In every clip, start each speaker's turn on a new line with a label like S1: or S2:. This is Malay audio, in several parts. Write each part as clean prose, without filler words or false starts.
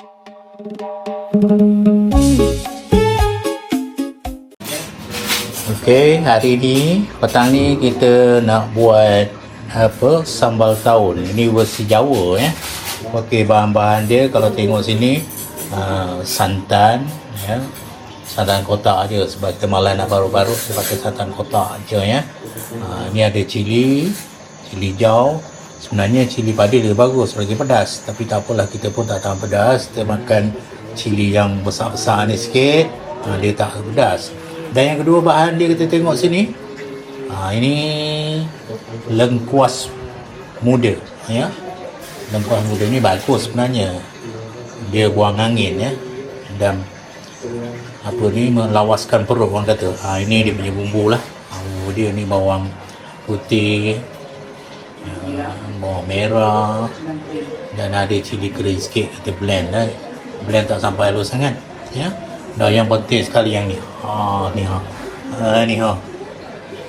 S1: Okey, hari ni petang ni kita nak buat sambal taun. Ini versi Jawa ya. Okey, bahan-bahan dia kalau tengok sini santan ya. Santan kotak aja sebab kita malas nak baru-baru kita pakai santan kotak aja ya. Ni ada cili hijau. Sebenarnya cili padi dia bagus bagi pedas, tapi tak apalah, kita pun tak tahan pedas. Kita makan cili yang besar-besar ni sikit, dia tak pedas. Dan yang kedua bahan dia kita tengok sini, ini lengkuas muda ya. Lengkuas muda ni bagus sebenarnya, dia buang angin ya, dan melawaskan perut orang kata. Ini dia punya bumbu lah. Bumbu dia ni bawang putih, bawang merah, dan ada cili kering sikit. Kita blend tak sampai halus sangat ya. Dan yang penting sekali yang ni,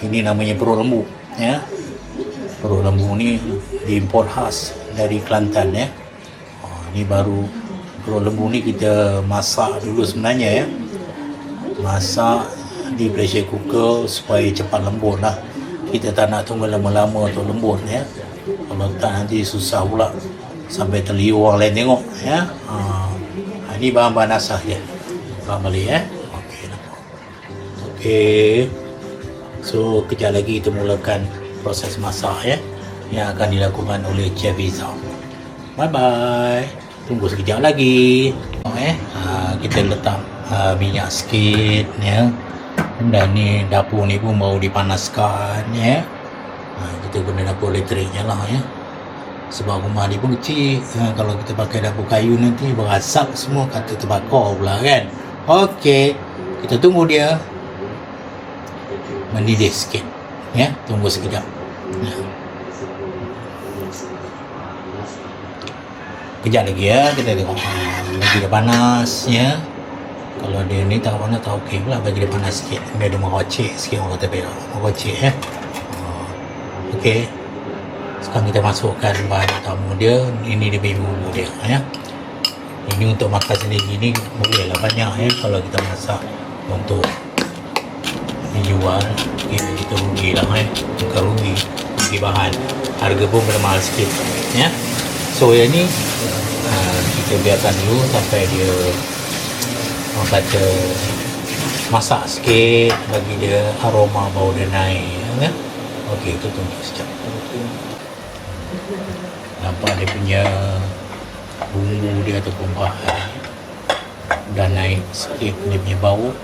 S1: ini namanya perut lembu ya. Perut lembu ni diimport khas dari Kelantan ya. Ni baru perut lembu ni kita masak dulu sebenarnya ya. Masak di pressure cooker supaya cepat lembut lah. Kita tak nak tunggu lama-lama untuk lembut ya. Kalau tak nanti susah pula sampai terliur orang lain tengok ya. Ini bahan-bahan asas dia. Faham balik ya. Okey. So kejap lagi kita mulakan proses masak ya, yang akan dilakukan oleh Chef Izam. Bye bye. Tunggu sekejap lagi. Kita letak minyak sikit ya. Dan ni dapur ni pun baru dipanaskan ya. Kita guna dapur elektriknya lah ya. Sebab rumah ni pun kecil. Kalau kita pakai dapur kayu nanti berasap semua, kata terbakar pula kan. Okey, kita tunggu dia mendidih sikit ya. Tunggu sekejap ya. Kejap lagi ya, kita tengok lagi dah panas ya. Kalau dia ni tak panas tak okey pula, bagi dia panas sikit. Dia ada merocek sikit, orang kata berak merocek ya. Okey, sekarang kita masukkan bahan tamu dia. Ini dia punya bumbu dia ya. Ini untuk makan sendiri ni boleh lah banyak ya. Kalau kita masak untuk dijual, kita rugi lah ya. Bukan rugi bahan, harga pun bermahal sikit ya. So yang ni kita biarkan dulu sampai dia orang kata masak sikit, bagi dia aroma bau dia naik ya. Okey, itu tunggu sekejap. Nampak dia punya bumbu dia ataupun bahan dah naik sikit, dia punya bau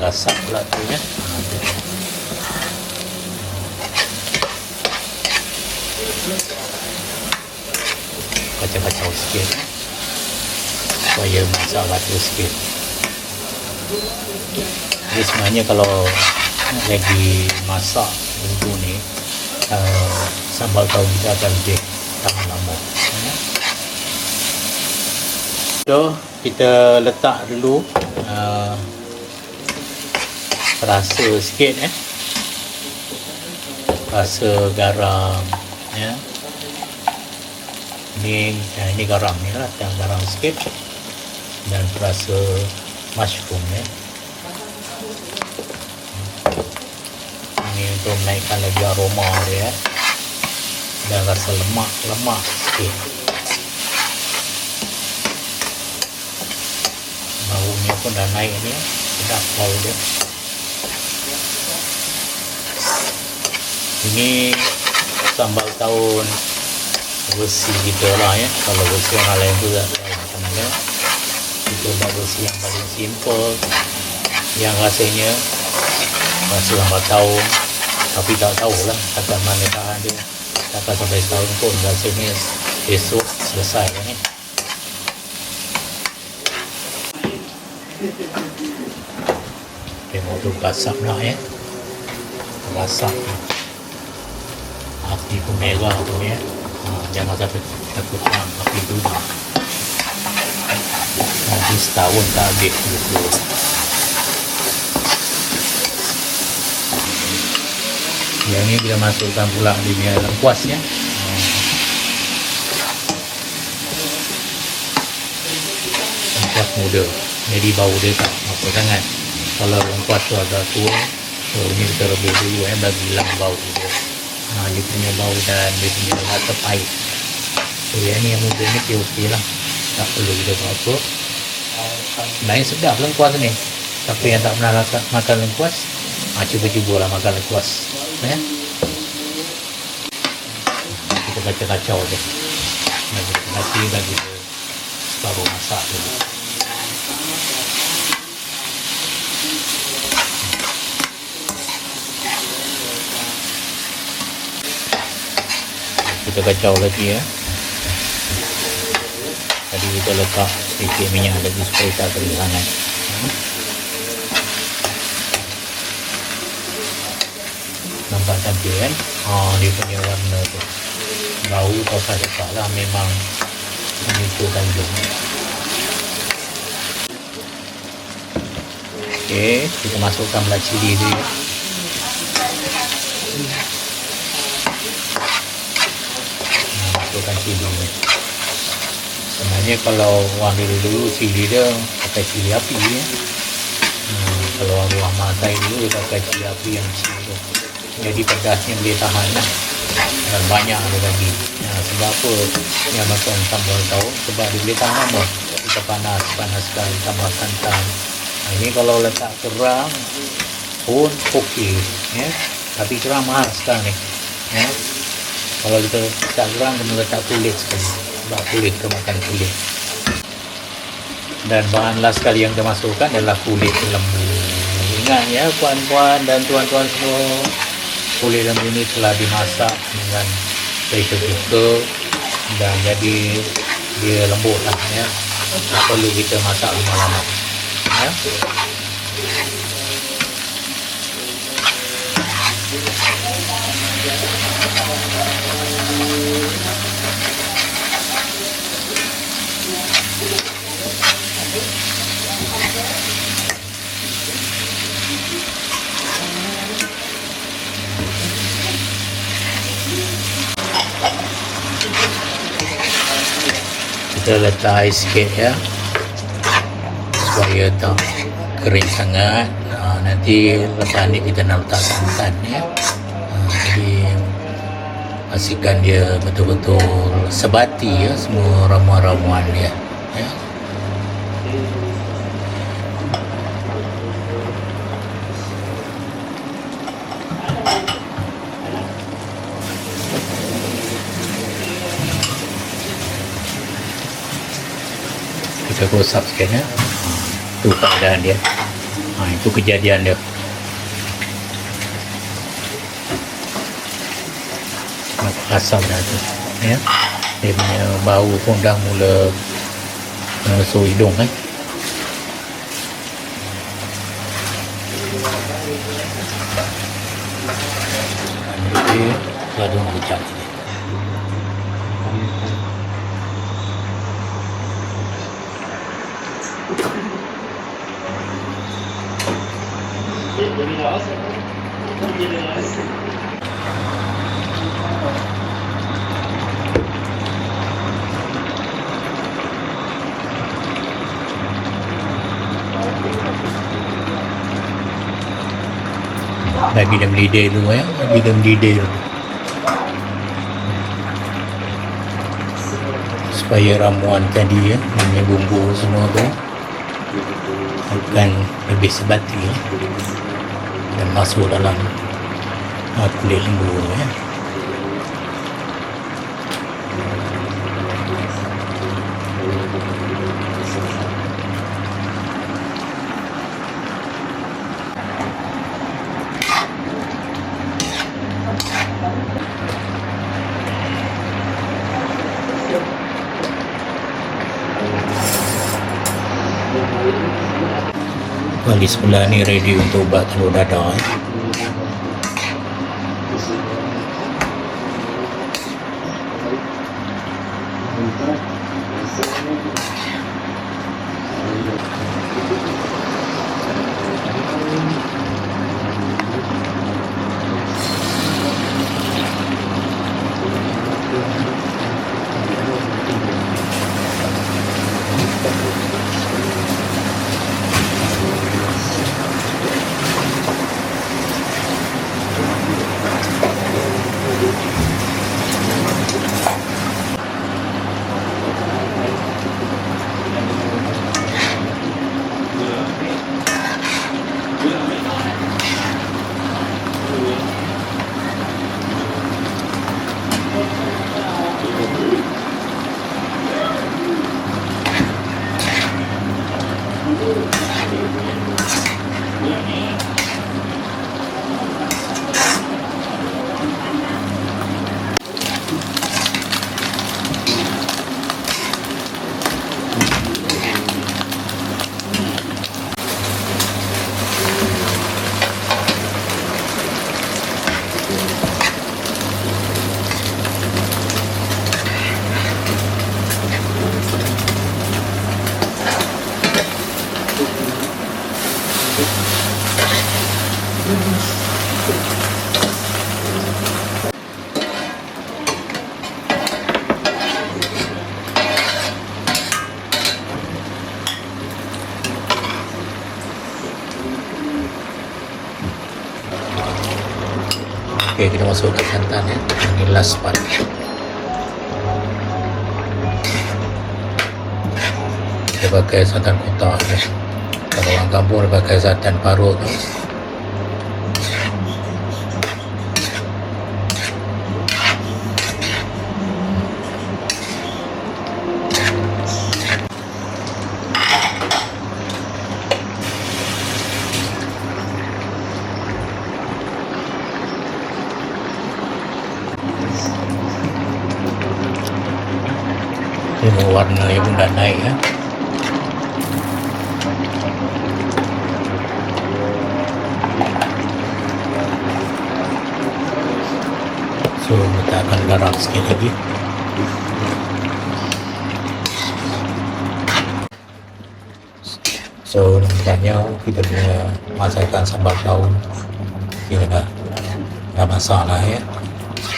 S1: rasap pula tu ya. Kacau-kacau sikit supaya masak batu sikit. Jadi sebenarnya kalau lagi masak bumbu ni, sambal tahu kita akan lebih tahan lama ya. So kita letak dulu rasa sikit rasa garam ya. Ini garam ni lah, garam sikit, dan rasa mushroom ya. Ini untuk menaikkan lagi aroma dia dan rasa lemak sikit. Baunya pun dah naik ni, sedap bau dia. Ini sambal taun versi kita lah ya. Kalau versi orang lain tu tak tahu macam mana. Kita buat versi yang paling simple, yang rasanya rasa sambal taun, tapi tak tahulah takkan mana tahan dia. Takkan sampai setahun pun rasanya esok selesai ni. Tengok tu kasap nak ya. Kasap api pun merah tu ya. Jangan sampai takut api tu nanti setahun tak habis tu. Yang ni kita masukkan pula di punya lengkuas ya. lengkuas muda, jadi bau dia tak apa sangat. Kalau lengkuas tu agak tua, ni kita rebus dulu bagi hilang bau dia. Dia punya bau dan dia punya rasa pahit. So yang ni yang muda ni okey lah, tak perlu kita buat apa. Sebenarnya sedap lengkuas ni, tapi yang tak pernah makan lengkuas, cuba-cuba lah makan lengkuas kita kacau-kacau je, bagi baru masak dulu. Kita kacau lagi tadi kita letak sedikit minyak lagi supaya tak kering sangat. Nampak cantik kan? Dia punya warna tu, bau kau tak lah, memang menipu Tanjung. Okey, kita masukkan belah cili tu masukkan cili ni. Sebenarnya kalau orang dulu cili dia pakai cili api kalau orang matai dulu dia pakai cili api yang kecil tu, jadi pedasnya boleh tahan dan banyak ada lagi. Sebab apa yang makan sambal tahu, sebab dia boleh tahan kita panaskan tambah santan. Ini kalau letak kerang pun okey tapi kerang mahal sekarang ni kalau kita letak kerang kena letak kulit sekali, sebab kulit kita makan kulit. Dan bahan last sekali yang kita masukkan adalah kulit lembu. Ingat puan-puan dan tuan-tuan semua, kulit lembu ini telah dimasak dengan pressure cooker dan jadi dia lembut lah tak perlu kita masak lama-lama kita letak air sikit supaya tak kering sangat. Nanti lepas ni kita nak letak santan jadi pastikan dia betul-betul sebati semua ramuan-ramuan dia kita gosap sikit itu keadaan dia, itu kejadian dia. Asam dah tu dia punya bau pun dah mula masuk hidung kita ada kejap bagi dia mendidih dulu bagi dia mendidih dulu supaya ramuan tadi punya bumbu semua tu akan lebih sebati dan masuk dalam kulit lembu Wali sebelah ni ready untuk ubat telur dadah Okey, kita masukkan santan ya. Ini last part. Kita pakai santan kotak ya. Kalau orang kampung dia pakai santan parut tu. Ini warna yang pun dah naik ya. So kita akan garam sikit lagi. So nampaknya kita punya masakan sambal daun kira dah masak lah ya.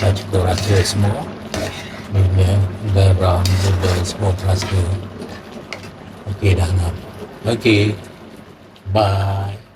S1: Dah cukup rasa semua. Minyak, garam, gula semua terasa. Okey dah ngam. Okey. Bye.